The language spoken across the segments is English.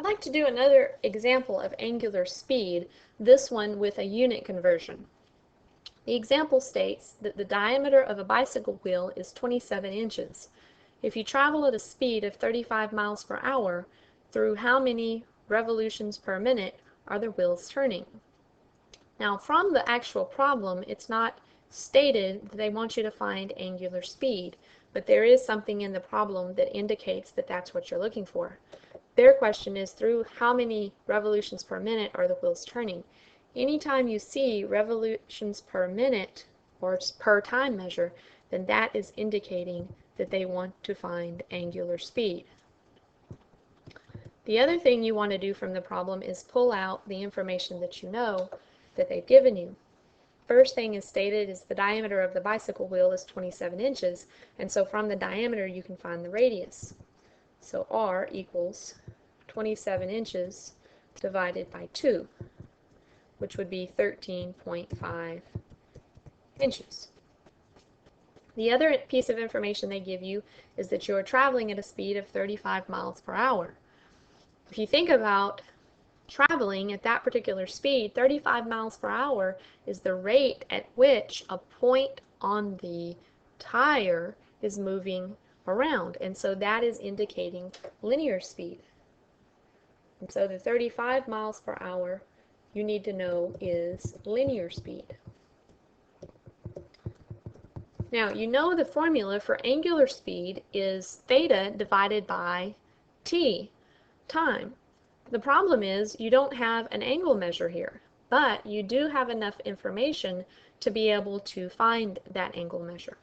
I'd like to do another example of angular speed, this one with a unit conversion. The example states that the diameter of a bicycle wheel is 27 inches. If you travel at a speed of 35 miles per hour, through how many revolutions per minute are the wheels turning? Now, from the actual problem, it's not stated that they want you to find angular speed, but there is something in the problem that indicates that that's what you're looking for. Their question is through how many revolutions per minute are the wheels turning? Anytime you see revolutions per minute or per time measure, then that is indicating that they want to find angular speed. The other thing you want to do from the problem is pull out the information that you know that they've given you. First thing is stated is the diameter of the bicycle wheel is 27 inches, and so from the diameter you can find the radius. So R equals 27 inches divided by 2, which would be 13.5 inches. The other piece of information they give you is that you're traveling at a speed of 35 miles per hour. If you think about traveling at that particular speed, 35 miles per hour is the rate at which a point on the tire is moving around, and so that is indicating linear speed. And so the 35 miles per hour you need to know is linear speed. Now, you know the formula for angular speed is theta divided by t, time. The problem is you don't have an angle measure here, but you do have enough information to be able to find that angle measure.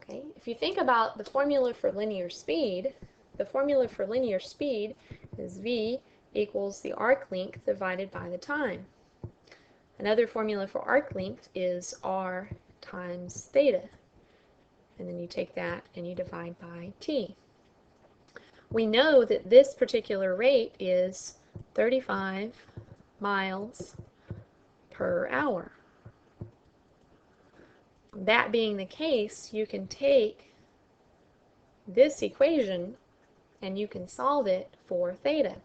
Okay, if you think about the formula for linear speed, the formula for linear speed is v equals the arc length divided by the time. Another formula for arc length is r times theta, and then you take that and you divide by t. We know that this particular rate is 35 miles per hour. That being the case, you can take this equation and you can solve it for theta.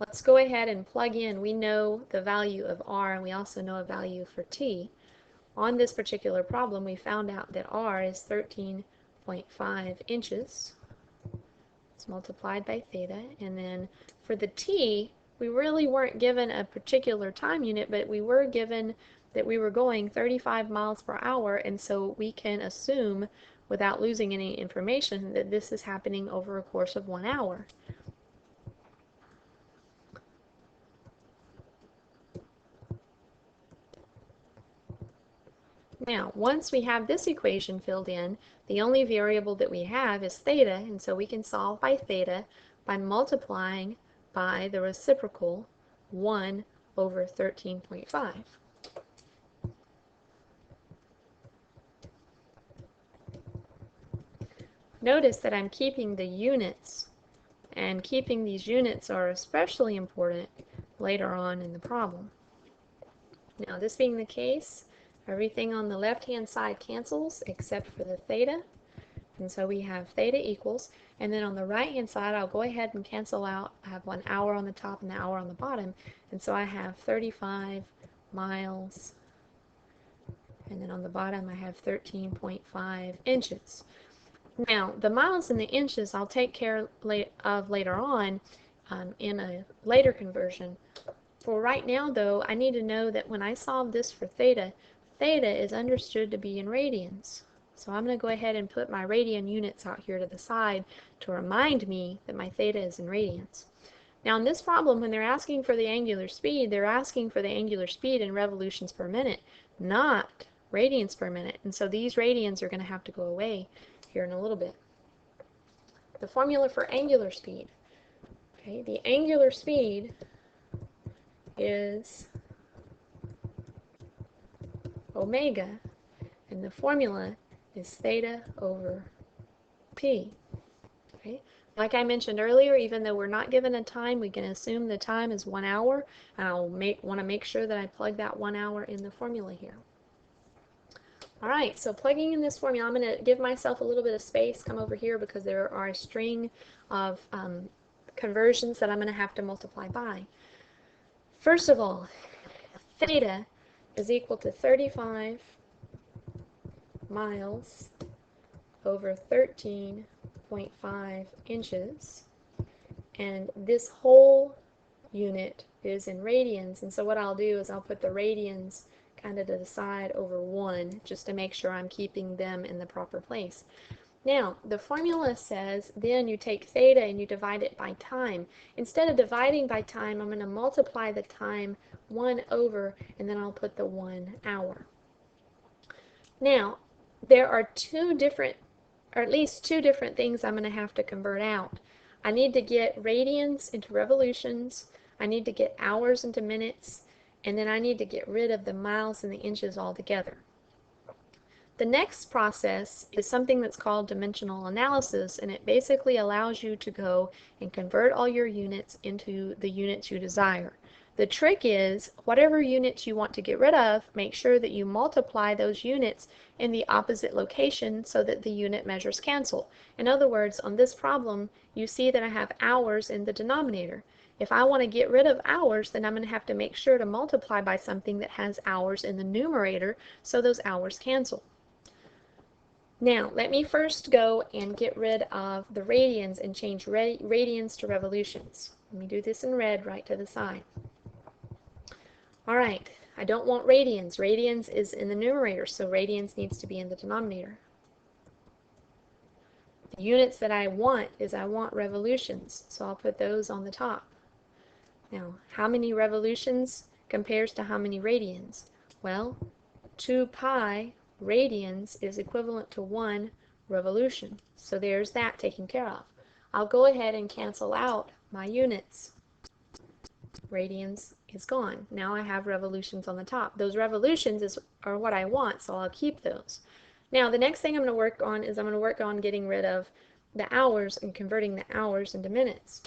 Let's go ahead and plug in. We know the value of r and we also know a value for t. On this particular problem, we found out that r is 13.5 inches. It's multiplied by theta, and then for the t, we really weren't given a particular time unit, but we were given that we were going 35 miles per hour, and so we can assume, without losing any information, that this is happening over a course of 1 hour. Now, once we have this equation filled in, the only variable that we have is theta, and so we can solve by theta by multiplying by the reciprocal 1 over 13.5. Notice that I'm keeping the units, and keeping these units are especially important later on in the problem. Now, this being the case, everything on the left-hand side cancels except for the theta, and so we have theta equals, and then on the right-hand side I'll go ahead and cancel out. I have 1 hour on the top and the hour on the bottom, and so I have 35 miles, and then on the bottom I have 13.5 inches. Now, the miles and the inches I'll take care of later on in a later conversion. For right now, though, I need to know that when I solve this for theta, theta is understood to be in radians. So I'm going to go ahead and put my radian units out here to the side to remind me that my theta is in radians. Now, in this problem, when they're asking for the angular speed, they're asking for the angular speed in revolutions per minute, not radians per minute. And so these radians are going to have to go away here in a little bit. The formula for angular speed. Okay, the angular speed is omega, and the formula is theta over p. Okay? Like I mentioned earlier, even though we're not given a time, we can assume the time is 1 hour, and I'll want to make sure that I plug that 1 hour in the formula here. Alright, so plugging in this formula, I'm going to give myself a little bit of space, come over here, because there are a string of conversions that I'm going to have to multiply by. First of all, theta is equal to 35 miles over 13.5 inches, and this whole unit is in radians, and so what I'll do is I'll put the radians kind of to the side over 1 just to make sure I'm keeping them in the proper place. Now, the formula says then you take theta and you divide it by time. Instead of dividing by time, I'm going to multiply the time 1 over, and then I'll put the 1 hour. Now, there are at least two different things I'm going to have to convert out. I need to get radians into revolutions, I need to get hours into minutes, and then I need to get rid of the miles and the inches altogether. The next process is something that's called dimensional analysis, and it basically allows you to go and convert all your units into the units you desire. The trick is, whatever units you want to get rid of, make sure that you multiply those units in the opposite location so that the unit measures cancel. In other words, on this problem, you see that I have hours in the denominator. If I want to get rid of hours, then I'm going to have to make sure to multiply by something that has hours in the numerator so those hours cancel. Now, let me first go and get rid of the radians and change radians to revolutions. Let me do this in red right to the side. Alright, I don't want radians. Radians is in the numerator, so radians needs to be in the denominator. The units that I want revolutions, so I'll put those on the top. Now, how many revolutions compares to how many radians? Well, 2 pi radians is equivalent to 1 revolution. So there's that taken care of. I'll go ahead and cancel out my units. Radians is gone. Now I have revolutions on the top. Those revolutions are what I want, so I'll keep those. Now the next thing I'm going to work on is I'm going to work on getting rid of the hours and converting the hours into minutes.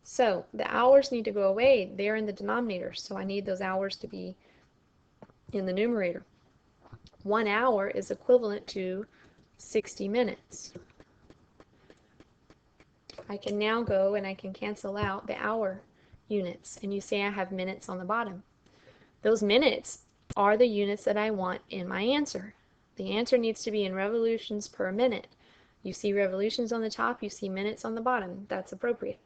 So the hours need to go away. They're in the denominator, so I need those hours to be in the numerator. 1 hour is equivalent to 60 minutes. I can now go and I can cancel out the hour units, and you see I have minutes on the bottom. Those minutes are the units that I want in my answer. The answer needs to be in revolutions per minute. You see revolutions on the top, you see minutes on the bottom. That's appropriate.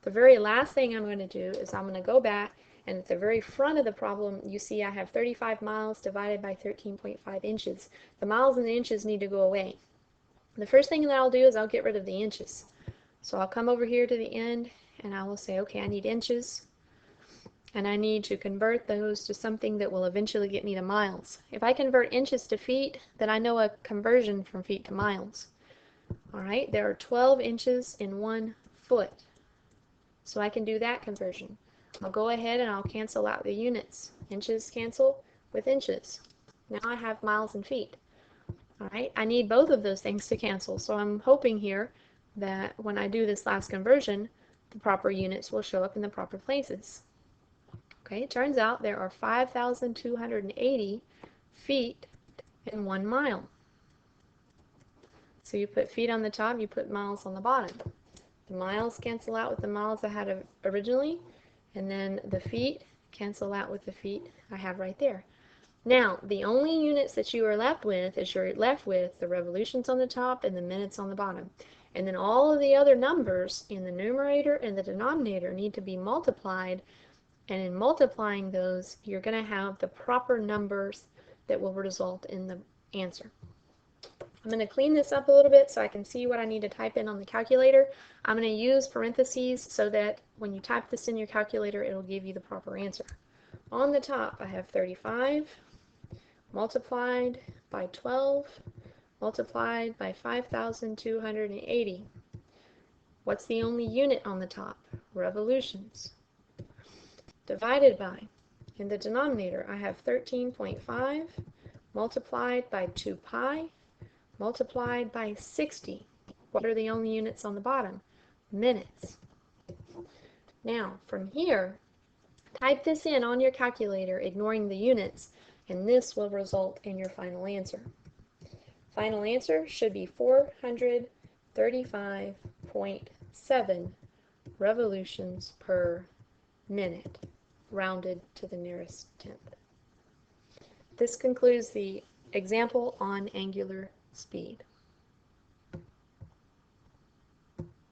The very last thing I'm going to do is I'm going to go back, and at the very front of the problem, you see I have 35 miles divided by 13.5 inches. The miles and the inches need to go away. The first thing that I'll do is I'll get rid of the inches. So I'll come over here to the end, and I will say, okay, I need inches, and I need to convert those to something that will eventually get me to miles. If I convert inches to feet, then I know a conversion from feet to miles. Alright, there are 12 inches in 1 foot. So I can do that conversion. I'll go ahead and I'll cancel out the units. Inches cancel with inches. Now I have miles and feet. Alright, I need both of those things to cancel, so I'm hoping here that when I do this last conversion, the proper units will show up in the proper places. Okay, it turns out there are 5,280 feet in 1 mile. So you put feet on the top, you put miles on the bottom. The miles cancel out with the miles I had originally, and then the feet cancel out with the feet I have right there. Now, the only units that you are left with is you're left with the revolutions on the top and the minutes on the bottom. And then all of the other numbers in the numerator and the denominator need to be multiplied, and in multiplying those, you're going to have the proper numbers that will result in the answer. I'm going to clean this up a little bit so I can see what I need to type in on the calculator. I'm going to use parentheses so that when you type this in your calculator, it'll give you the proper answer. On the top, I have 35 multiplied by 12 multiplied by 5,280. What's the only unit on the top? Revolutions. Divided by, in the denominator, I have 13.5 multiplied by 2 pi multiplied by 60. What are the only units on the bottom? Minutes. Now, from here, type this in on your calculator, ignoring the units, and this will result in your final answer. Final answer should be 435.3 7 revolutions per minute, rounded to the nearest tenth. This concludes the example on angular speed.